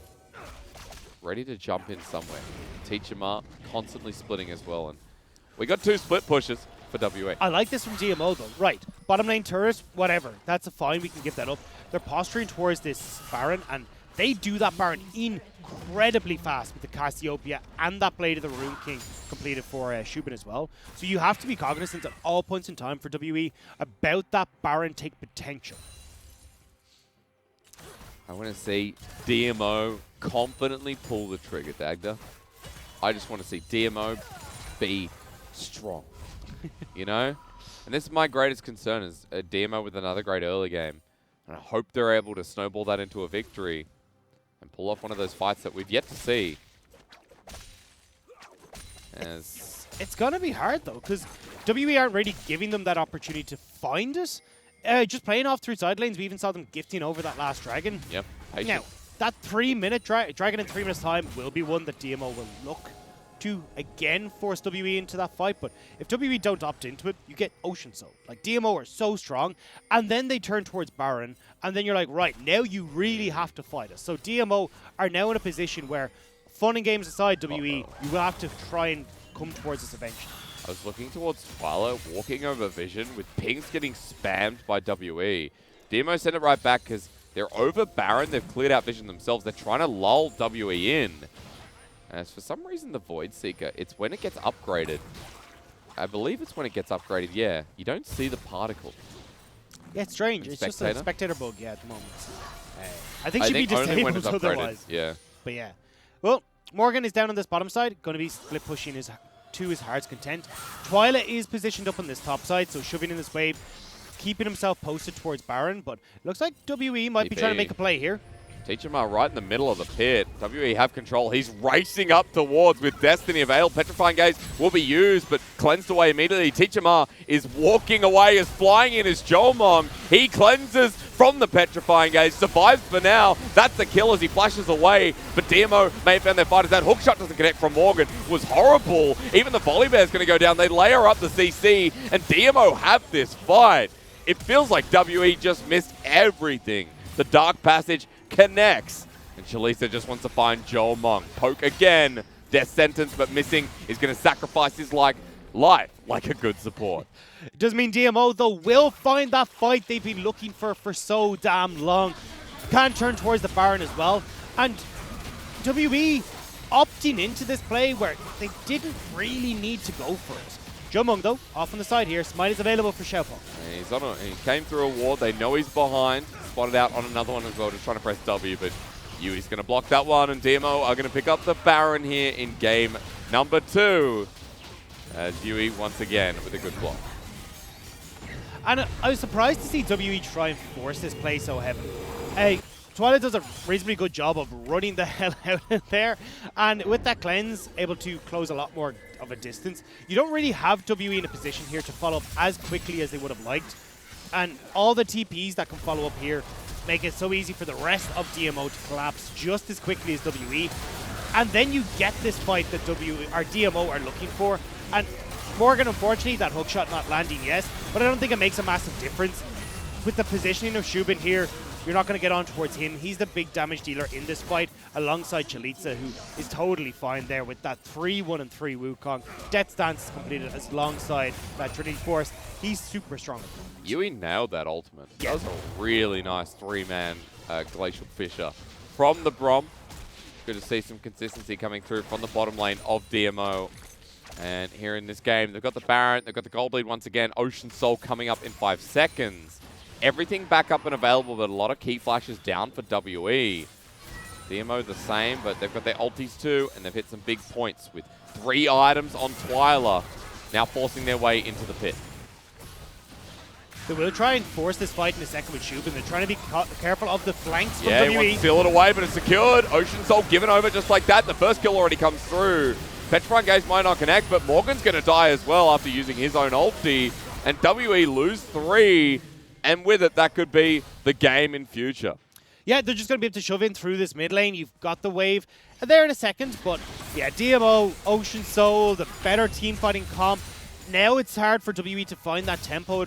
ready to jump in somewhere. Teacher Ma constantly splitting as well. And we got 2 split pushes for WE. I like this from DMO though. Right, bottom lane turret, whatever. That's fine, we can give that up. They're posturing towards this Baron, and they do that Baron incredibly fast with the Cassiopeia and that Blade of the Rune King completed for Shubin as well. So you have to be cognizant at all points in time for WE about that Baron take potential. I want to see DMO confidently pull the trigger, Dagda. I just want to see DMO be strong, you know? And this is my greatest concern, is a DMO with another great early game. And I hope they're able to snowball that into a victory and pull off one of those fights that we've yet to see. It's going to be hard, though, because WE aren't really giving them that opportunity to find it. Just playing off through side lanes, we even saw them gifting over that last dragon. Yep, patient. Now, that 3-minute dragon in 3 minutes' time will be one that DMO will look to again force WE into that fight, but if WE don't opt into it, you get Ocean Soul. Like, DMO are so strong, and then they turn towards Baron, and then you're like, right, now you really have to fight us. So DMO are now in a position where, fun and games aside, WE, you will have to try and come towards us eventually. I was looking towards Twyla, walking over Vision, with pings getting spammed by WE. DMO sent it right back because they're over Baron, they've cleared out Vision themselves, they're trying to lull WE in. As for some reason, the Void Seeker, it's when it gets upgraded. I believe it's when it gets upgraded, yeah. You don't see the particle. Yeah, it's strange. It's just a spectator bug, yeah, at the moment. I think she'd be disabled otherwise. Yeah. But yeah. Well, Morgan is down on this bottom side, going to be split pushing to his heart's content. Twyla is positioned up on this top side, so shoving in this wave, keeping himself posted towards Baron, but looks like WE might be trying to make a play here. Teachama right in the middle of the pit. WE have control. He's racing up towards with Destiny available. Petrifying Gaze will be used, but cleansed away immediately. Teachama is walking away, is flying in his Jolmong. He cleanses from the Petrifying Gaze, survives for now. That's the kill as he flashes away, but DMO may have found their fighters. That hook shot doesn't connect from Morgan. Was horrible. Even the volley bear's going to go down. They layer up the CC, and DMO have this fight. It feels like WE just missed everything. The Dark Passage connects, and Chalisa just wants to find Joel Mong. Poke again, death sentence, but missing is going to sacrifice his life like a good support. It does mean DMO, though, will find that fight they've been looking for so damn long. Can turn towards the Baron as well, and WE opting into this play where they didn't really need to go for it. Jomung, though, off on the side here. Smite is available for Xiaopeng. He came through a ward. They know he's behind. Spotted out on another one as well, just trying to press W, but Yui's going to block that one, and DMO are going to pick up the Baron here in game number 2. As Yui, once again, with a good block. And I was surprised to see WE try and force this play so heavily. Twilight does a reasonably good job of running the hell out of there, and with that cleanse, able to close a lot more of a distance. You don't really have WE in a position here to follow up as quickly as they would have liked, and all the TPs that can follow up here make it so easy for the rest of DMO to collapse just as quickly as WE, and then you get this fight that DMO are looking for. And Morgan, unfortunately, that hookshot not landing, yes, but I don't think it makes a massive difference. With the positioning of Shubin here, you're not going to get on towards him. He's the big damage dealer in this fight, alongside Chalitza, who is totally fine there with that 3-1 and 3 Wukong. Death Stance completed alongside that Trinity Force. He's super strong. Yui nailed that ultimate. Yeah. That was a really nice 3-man Glacial Fissure from the Brom. Good to see some consistency coming through from the bottom lane of DMO. And here in this game, they've got the Baron, they've got the gold lead once again. Ocean Soul coming up in 5 seconds. Everything back up and available, but a lot of key flashes down for WE. DMO the same, but they've got their ultis too, and they've hit some big points with 3 items on Twyla, now forcing their way into the pit. They will try and force this fight in a second with Shubin. They're trying to be careful of the flanks from Yeah, WE. he wants to steal it away, but it's secured. Ocean Soul given over just like that. The first kill already comes through. Petrifying Gaze might not connect, but Morgan's going to die as well after using his own ulti. And WE lose 3, and with it, that could be the game in future. Yeah, they're just going to be able to shove in through this mid lane. You've got the wave there in a second, but yeah, DMO, Ocean Soul, the better team fighting comp. Now it's hard for WE to find that tempo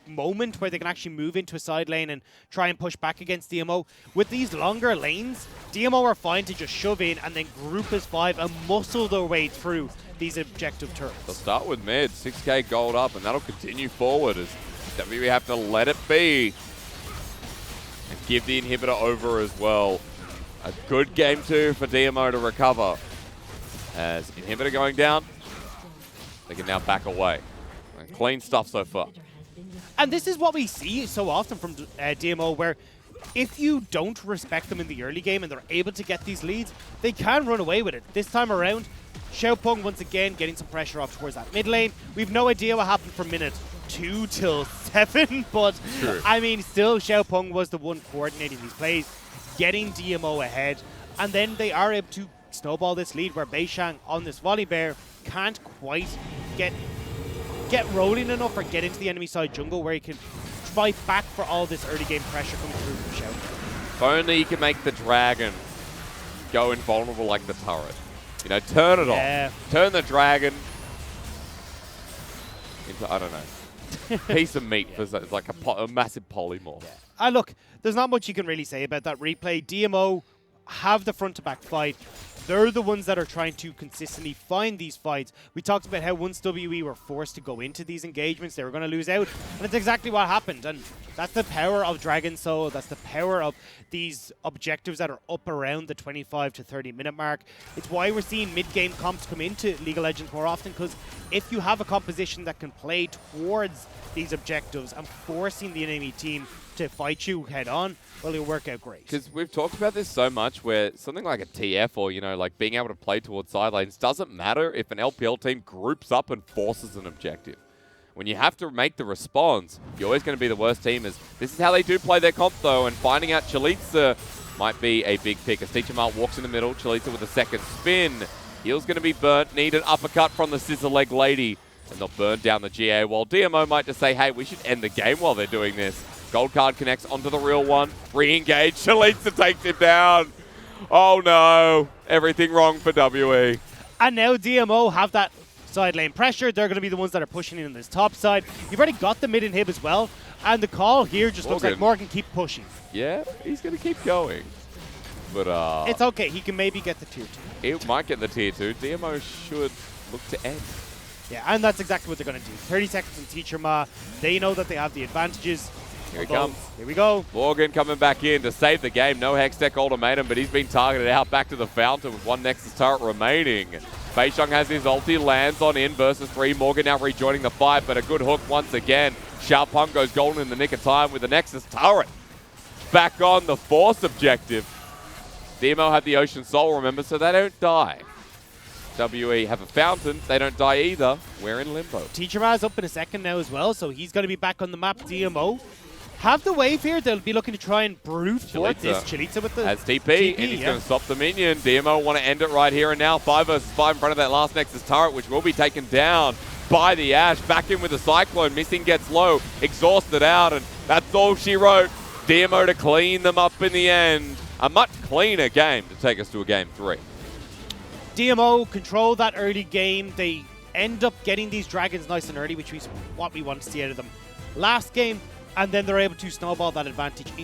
moment where they can actually move into a side lane and try and push back against DMO. With these longer lanes, DMO are fine to just shove in and then group as 5 and muscle their way through these objective turrets. They'll start with mid, 6k gold up, and that'll continue forward as WE have to let it be and give the inhibitor over as well. A good game 2 for DMO to recover. As inhibitor going down, they can now back away. And clean stuff so far. And this is what we see so often from DMO, where if you don't respect them in the early game and they're able to get these leads, they can run away with it. This time around, Xiaopeng once again getting some pressure off towards that mid lane. We've no idea what happened from minute 2 till 7, but True. I mean, still Xiaopeng was the one coordinating these plays, getting DMO ahead, and then they are able to snowball this lead where Beishang on this volley bear can't quite get rolling enough or get into the enemy side jungle where he can fight back for all this early game pressure coming through from Xiaopeng. If only you can make the dragon go invulnerable like the turret. You know, turn it off. Turn the dragon into, I don't know, piece of meat. It's like a massive polymorph. Yeah. Look, there's not much you can really say about that replay. DMO have the front-to-back fight. They're the ones that are trying to consistently find these fights. We talked about how once WE were forced to go into these engagements, they were going to lose out. And that's exactly what happened. And that's the power of Dragon Soul. That's the power of these objectives that are up around the 25 to 30 minute mark. It's why we're seeing mid-game comps come into League of Legends more often, because if you have a composition that can play towards these objectives and forcing the enemy team to fight you head on, well, it'll work out great. Because we've talked about this so much where something like a TF or, you know, like being able to play towards side lanes doesn't matter if an LPL team groups up and forces an objective. When you have to make the response, you're always going to be the worst team. This is how they do play their comp, though, and finding out Chalitza might be a big pick. As Teachermar walks in the middle, Chalita with a second spin. Heel's going to be burnt. Need an uppercut from the scissor leg lady. And they'll burn down the GA, while DMO might just say, hey, we should end the game while they're doing this. Gold card connects onto the real one. Re-engage. Chalita takes him down. Oh no. Everything wrong for WE. And now DMO have that side lane pressure. They're going to be the ones that are pushing in this top side. You've already got the mid inhib as well. And the call here just looks like Morgan keep pushing. Yeah, he's going to keep going. But it's okay. He can maybe get the tier 2. He might get the tier 2. DMO should look to end. Yeah, and that's exactly what they're going to do. 30 seconds on Teacher Ma. They know that they have the advantages. Here he comes. Here we go. Morgan coming back in to save the game. No Hextech ultimatum, but he's been targeted out back to the fountain with one Nexus turret remaining. Feixiong has his ulti, lands on in versus 3. Morgan now rejoining the fight, but a good hook once again. Xiaopeng goes golden in the nick of time with the Nexus turret. Back on the Force objective. DMO have the Ocean Soul, remember, so they don't die. WE have a fountain. They don't die either. We're in limbo. Teacher Ma's up in a second now as well, so he's going to be back on the map. DMO have the wave here. They'll be looking to try and brute force this. Chalita with the has TP, and he's going to stop the minion. DMO want to end it right here and now. 5 versus 5 in front of that last Nexus turret, which will be taken down by the Ashe. Back in with the Cyclone. Missing gets low. Exhausted out, and that's all she wrote. DMO to clean them up in the end. A much cleaner game to take us to a game 3. DMO control that early game. They end up getting these dragons nice and early, which is what we want to see out of them last game, and then they're able to snowball that advantage